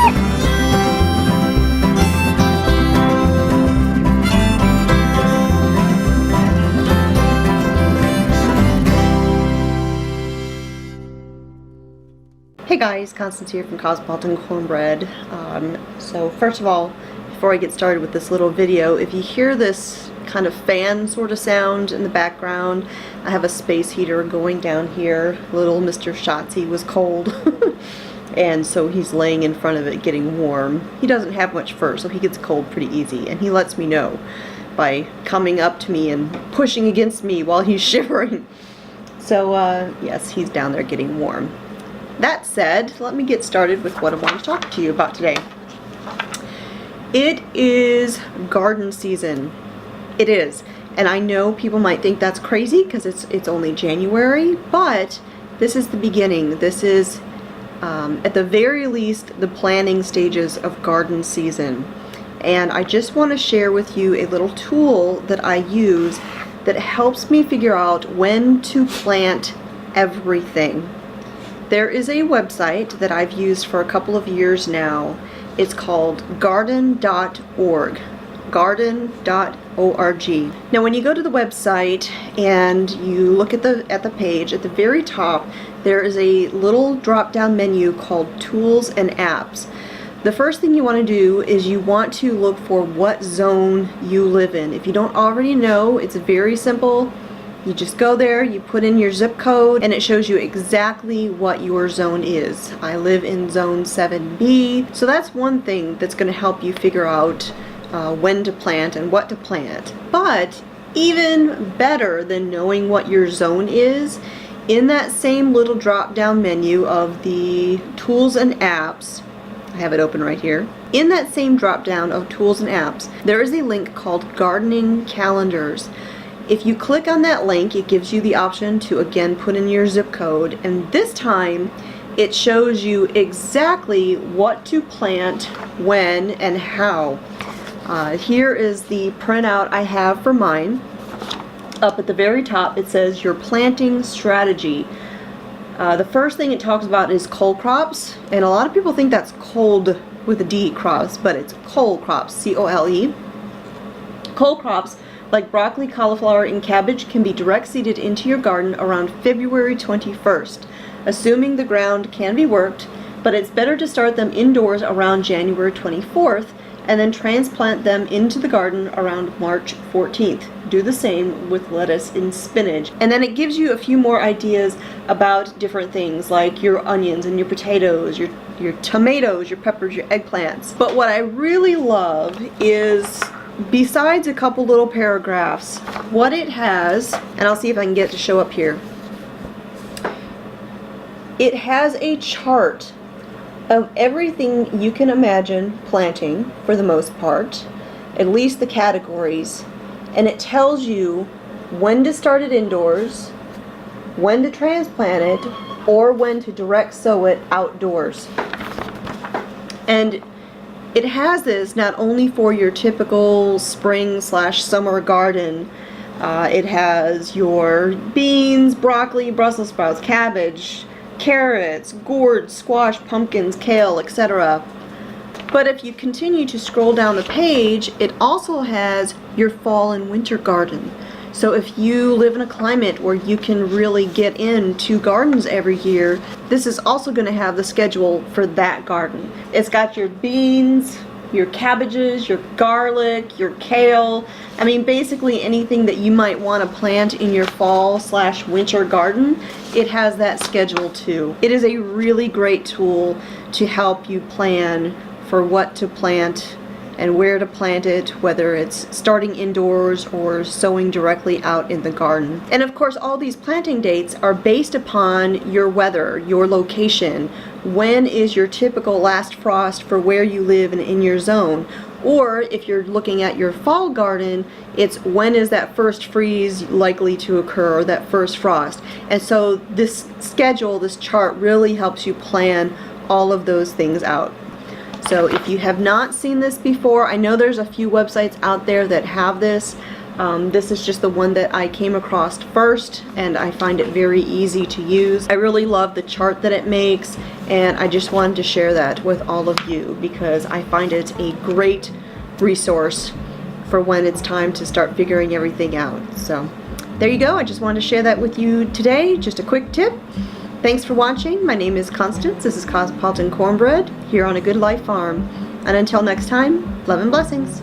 Hey guys, Constance here from Cosmopolitan Cornbread. So first of all, before I get started with this little video, if you hear this kind of fan sort of sound in the background, I have a space heater going down here. Little Mr. Shotzi was cold and so he's laying in front of it getting warm. He doesn't have much fur, so he gets cold pretty easy, and he lets me know by coming up to me and pushing against me while he's shivering. So yes, he's down there getting warm. That said, let me get started with what I want to talk to you about today. It is garden season. It is. And I know people might think that's crazy because it's only January, but this is the beginning. This is, at the very least, the planning stages of garden season. And I just want to share with you a little tool that I use that helps me figure out when to plant everything. There is a website that I've used for a couple of years now. It's called garden.org. Garden.org. Now when you go to the website and you look at the page, at the very top there is a little drop down menu called Tools and Apps. The first thing you want to do is you want to look for what zone you live in. If you don't already know, it's very simple. You just go there, you put in your zip code, and it shows you exactly what your zone is. I live in zone 7B, so that's one thing that's going to help you figure out when to plant and what to plant. But even better than knowing what your zone is, in that same little drop down menu of the tools and apps, I have it open right here. In that same drop down of tools and apps, there is a link called Gardening Calendars. If you click on that link, it gives you the option to again put in your zip code, and this time it shows you exactly what to plant, when, and how. Here is the printout I have for mine. Up at the very top it says your planting strategy. The first thing it talks about is cole crops, and a lot of people think that's cold with a D crops, but it's cole crops, C-O-L-E. Cole crops, like broccoli, cauliflower, and cabbage, can be direct seeded into your garden around February 21st, assuming the ground can be worked, but it's better to start them indoors around January 24th and then transplant them into the garden around March 14th. Do the same with lettuce and spinach. And then it gives you a few more ideas about different things like your onions and your potatoes, your tomatoes, your peppers, your eggplants. But what I really love is, besides a couple little paragraphs, what it has, and I'll see if I can get it to show up here, it has a chart of everything you can imagine planting, for the most part, at least the categories, and it tells you when to start it indoors, when to transplant it, or when to direct sow it outdoors. And it has this not only for your typical spring/summer garden. It has your beans, broccoli, Brussels sprouts, cabbage, carrots, gourds, squash, pumpkins, kale, etc. But if you continue to scroll down the page, it also has your fall and winter garden. So if you live in a climate where you can really get into gardens every year, this is also going to have the schedule for that garden. It's got your beans, your cabbages, your garlic, your kale. I mean, basically anything that you might want to plant in your fall/winter garden, it has that schedule too. It is a really great tool to help you plan for what to plant and where to plant it, whether it's starting indoors or sowing directly out in the garden. And of course, all these planting dates are based upon your weather, your location. When is your typical last frost for where you live and in your zone? Or if you're looking at your fall garden, it's when is that first freeze likely to occur, or that first frost. And so this schedule, this chart, really helps you plan all of those things out. So if you have not seen this before, I know there's a few websites out there that have this. This is just the one that I came across first, and I find it very easy to use. I really love the chart that it makes, and I just wanted to share that with all of you because I find it a great resource for when it's time to start figuring everything out. So there you go. I just wanted to share that with you today. Just a quick tip. Thanks for watching. My name is Constance. This is Cosmopolitan Cornbread here on A Good Life Farm. And until next time, love and blessings.